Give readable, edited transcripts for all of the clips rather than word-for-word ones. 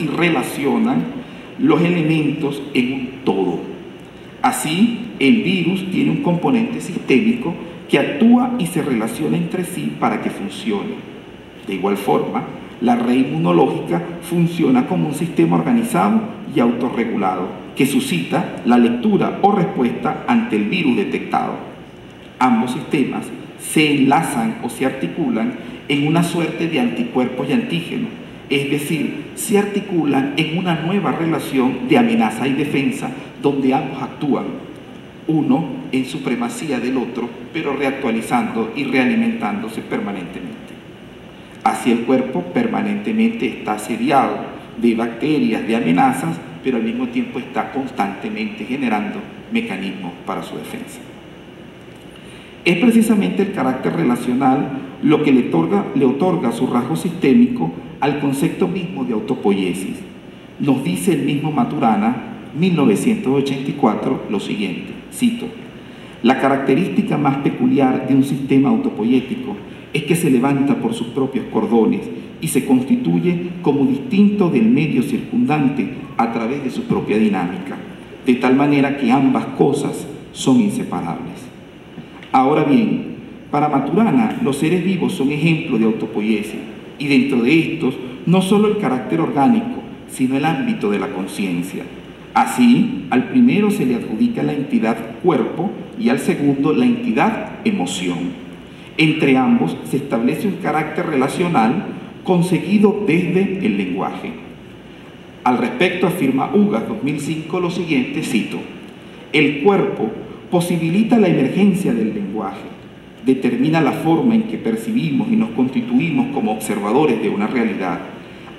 y relacionan los elementos en un todo. Así, el virus tiene un componente sistémico que actúa y se relaciona entre sí para que funcione. De igual forma, la red inmunológica funciona como un sistema organizado y autorregulado que suscita la lectura o respuesta ante el virus detectado. Ambos sistemas se enlazan o se articulan en una suerte de anticuerpos y antígenos, es decir, se articulan en una nueva relación de amenaza y defensa donde ambos actúan, uno en supremacía del otro, pero reactualizando y realimentándose permanentemente. Así el cuerpo permanentemente está asediado de bacterias, de amenazas, pero al mismo tiempo está constantemente generando mecanismos para su defensa. Es precisamente el carácter relacional lo que le otorga su rasgo sistémico al concepto mismo de autopoiesis. Nos dice el mismo Maturana, 1984, lo siguiente, cito: la característica más peculiar de un sistema autopoiético es que se levanta por sus propios cordones y se constituye como distinto del medio circundante a través de su propia dinámica, de tal manera que ambas cosas son inseparables. Ahora bien, para Maturana, los seres vivos son ejemplo de autopoiesis, y dentro de estos, no solo el carácter orgánico, sino el ámbito de la conciencia. Así, al primero se le adjudica la entidad cuerpo y al segundo la entidad emoción. Entre ambos se establece un carácter relacional conseguido desde el lenguaje. Al respecto afirma Ugas, 2005, lo siguiente, cito: el cuerpo posibilita la emergencia del lenguaje, determina la forma en que percibimos y nos constituimos como observadores de una realidad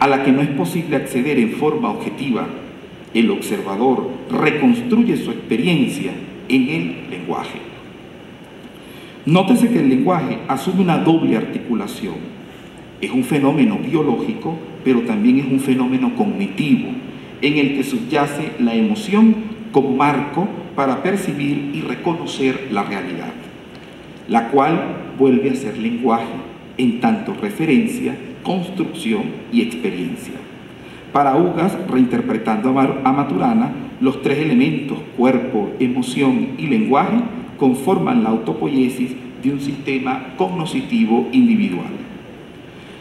a la que no es posible acceder en forma objetiva. El observador reconstruye su experiencia en el lenguaje. Nótese que el lenguaje asume una doble articulación. Es un fenómeno biológico, pero también es un fenómeno cognitivo, en el que subyace la emoción como marco para percibir y reconocer la realidad, la cual vuelve a ser lenguaje en tanto referencia, construcción y experiencia. Para Ugas, reinterpretando a Maturana, los tres elementos, cuerpo, emoción y lenguaje, conforman la autopoiesis de un sistema cognoscitivo individual.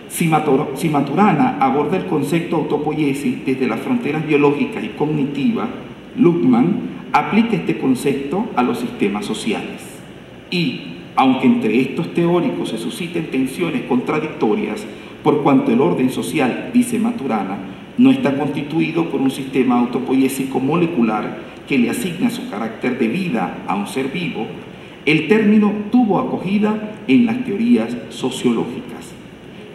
Si Maturana aborda el concepto autopoiesis desde las fronteras biológicas y cognitivas, Luhmann aplica este concepto a los sistemas sociales. Y, aunque entre estos teóricos se susciten tensiones contradictorias, por cuanto el orden social, dice Maturana, no está constituido por un sistema autopoiésico molecular que le asigna su carácter de vida a un ser vivo, el término tuvo acogida en las teorías sociológicas.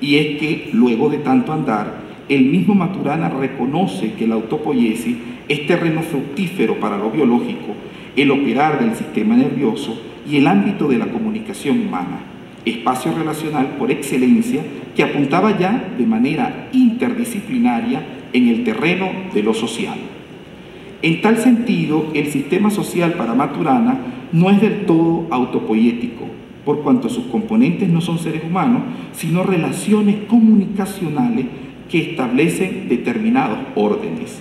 Y es que, luego de tanto andar, el mismo Maturana reconoce que la autopoiesis es terreno fructífero para lo biológico, el operar del sistema nervioso y el ámbito de la comunicación humana, espacio relacional por excelencia que apuntaba ya de manera interdisciplinaria en el terreno de lo social. En tal sentido, el sistema social para Maturana no es del todo autopoiético, por cuanto sus componentes no son seres humanos, sino relaciones comunicacionales que establecen determinados órdenes.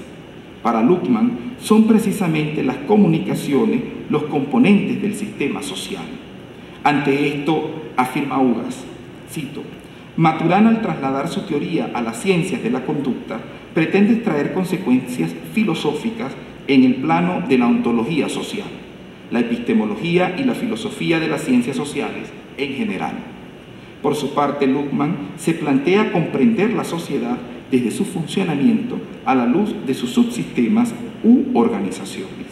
Para Luhmann, son precisamente las comunicaciones los componentes del sistema social. Ante esto, afirma Ugas, cito: Maturana, al trasladar su teoría a las ciencias de la conducta, pretende extraer consecuencias filosóficas en el plano de la ontología social, la epistemología y la filosofía de las ciencias sociales en general. Por su parte, Luhmann se plantea comprender la sociedad desde su funcionamiento a la luz de sus subsistemas u organizaciones.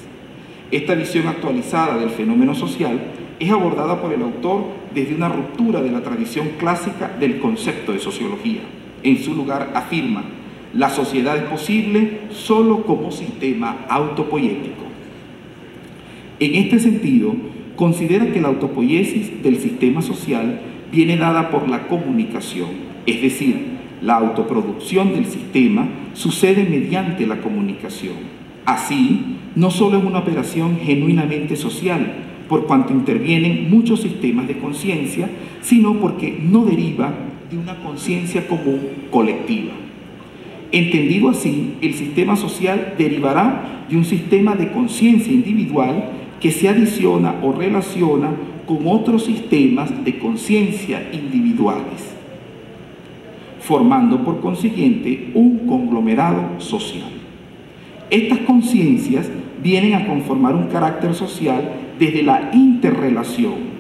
Esta visión actualizada del fenómeno social es abordada por el autor desde una ruptura de la tradición clásica del concepto de sociología. En su lugar afirma: la sociedad es posible solo como sistema autopoiético. En este sentido, considera que la autopoiesis del sistema social viene dada por la comunicación, es decir, la autoproducción del sistema sucede mediante la comunicación. Así, no solo es una operación genuinamente social, por cuanto intervienen muchos sistemas de conciencia, sino porque no deriva de una conciencia común colectiva. Entendido así, el sistema social derivará de un sistema de conciencia individual que se adiciona o relaciona con otros sistemas de conciencia individuales, formando por consiguiente un conglomerado social. Estas conciencias vienen a conformar un carácter social desde la interrelación.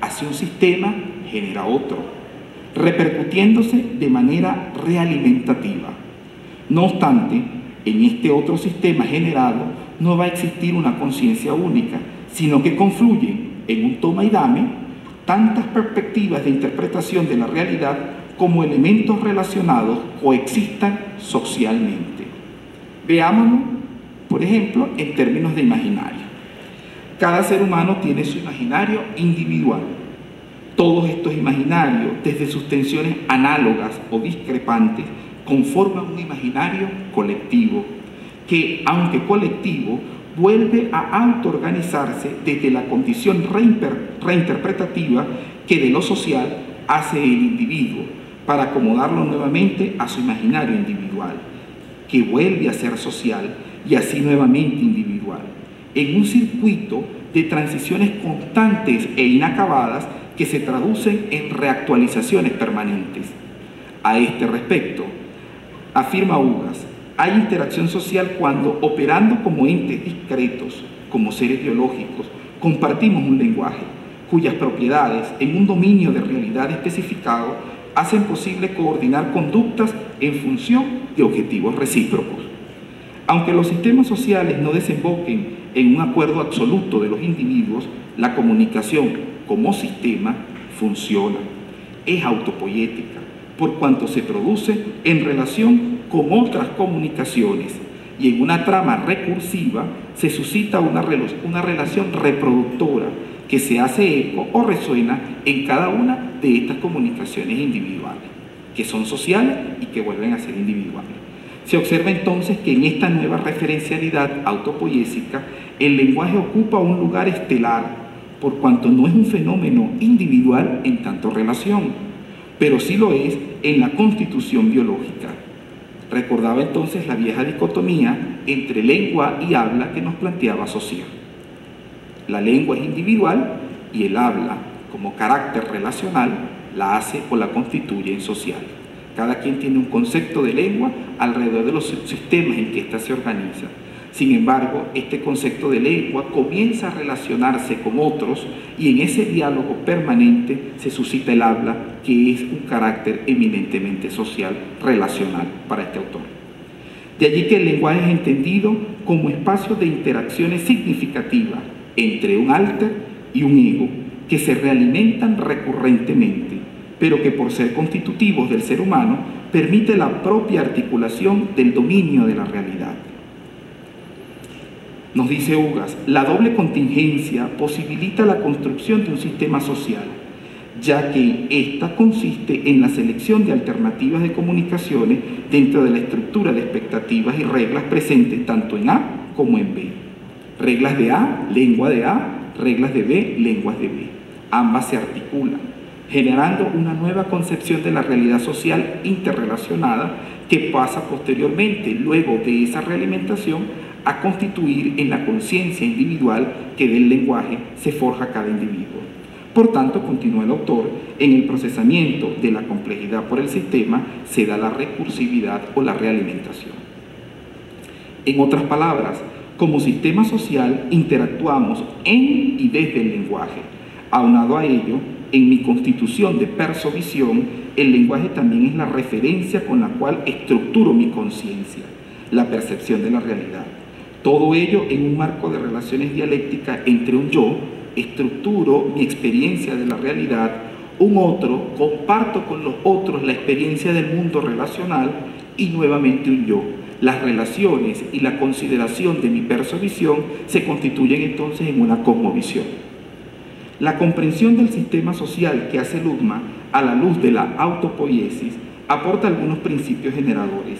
Hacia un sistema genera otro, repercutiéndose de manera realimentativa. No obstante, en este otro sistema generado no va a existir una conciencia única, sino que confluyen en un toma y dame tantas perspectivas de interpretación de la realidad como elementos relacionados coexistan socialmente. Veámoslo, por ejemplo, en términos de imaginario. Cada ser humano tiene su imaginario individual. Todos estos imaginarios, desde sus tensiones análogas o discrepantes, conforman un imaginario colectivo, que, aunque colectivo, vuelve a autoorganizarse desde la condición reinterpretativa que de lo social hace el individuo, para acomodarlo nuevamente a su imaginario individual, que vuelve a ser social y así nuevamente individual, en un circuito de transiciones constantes e inacabadas que se traducen en reactualizaciones permanentes. A este respecto, afirma Ugas, hay interacción social cuando, operando como entes discretos, como seres biológicos, compartimos un lenguaje, cuyas propiedades, en un dominio de realidad especificado, hacen posible coordinar conductas en función de objetivos recíprocos. Aunque los sistemas sociales no desemboquen en un acuerdo absoluto de los individuos, la comunicación como sistema funciona, es autopoética, por cuanto se produce en relación con otras comunicaciones y en una trama recursiva se suscita una relación reproductora que se hace eco o resuena en cada una de estas comunicaciones individuales, que son sociales y que vuelven a ser individuales. Se observa entonces que en esta nueva referencialidad autopoésica el lenguaje ocupa un lugar estelar, por cuanto no es un fenómeno individual en tanto relación, pero sí lo es en la constitución biológica. Recordaba entonces la vieja dicotomía entre lengua y habla que nos planteaba Saussure. La lengua es individual y el habla, como carácter relacional, la hace o la constituye en social. Cada quien tiene un concepto de lengua alrededor de los sistemas en que ésta se organiza. Sin embargo, este concepto de lengua comienza a relacionarse con otros y en ese diálogo permanente se suscita el habla, que es un carácter eminentemente social, relacional para este autor. De allí que el lenguaje es entendido como espacio de interacciones significativas entre un alter y un ego que se realimentan recurrentemente, pero que por ser constitutivos del ser humano permite la propia articulación del dominio de la realidad. Nos dice Ugas, la doble contingencia posibilita la construcción de un sistema social, ya que ésta consiste en la selección de alternativas de comunicaciones dentro de la estructura de expectativas y reglas presentes tanto en A como en B. Reglas de A, lengua de A, reglas de B, lenguas de B. Ambas se articulan, generando una nueva concepción de la realidad social interrelacionada que pasa posteriormente, luego de esa realimentación, a constituir en la conciencia individual que del lenguaje se forja cada individuo. Por tanto, continúa el autor, en el procesamiento de la complejidad por el sistema se da la recursividad o la realimentación. En otras palabras, como sistema social interactuamos en y desde el lenguaje. Aunado a ello, en mi constitución de persobvisión, el lenguaje también es la referencia con la cual estructuro mi conciencia, la percepción de la realidad. Todo ello en un marco de relaciones dialécticas entre un yo, estructuro mi experiencia de la realidad, un otro, comparto con los otros la experiencia del mundo relacional y nuevamente un yo. Las relaciones y la consideración de mi persobvisión se constituyen entonces en una cosmovisión. La comprensión del sistema social que hace Luhmann a la luz de la autopoiesis aporta algunos principios generadores.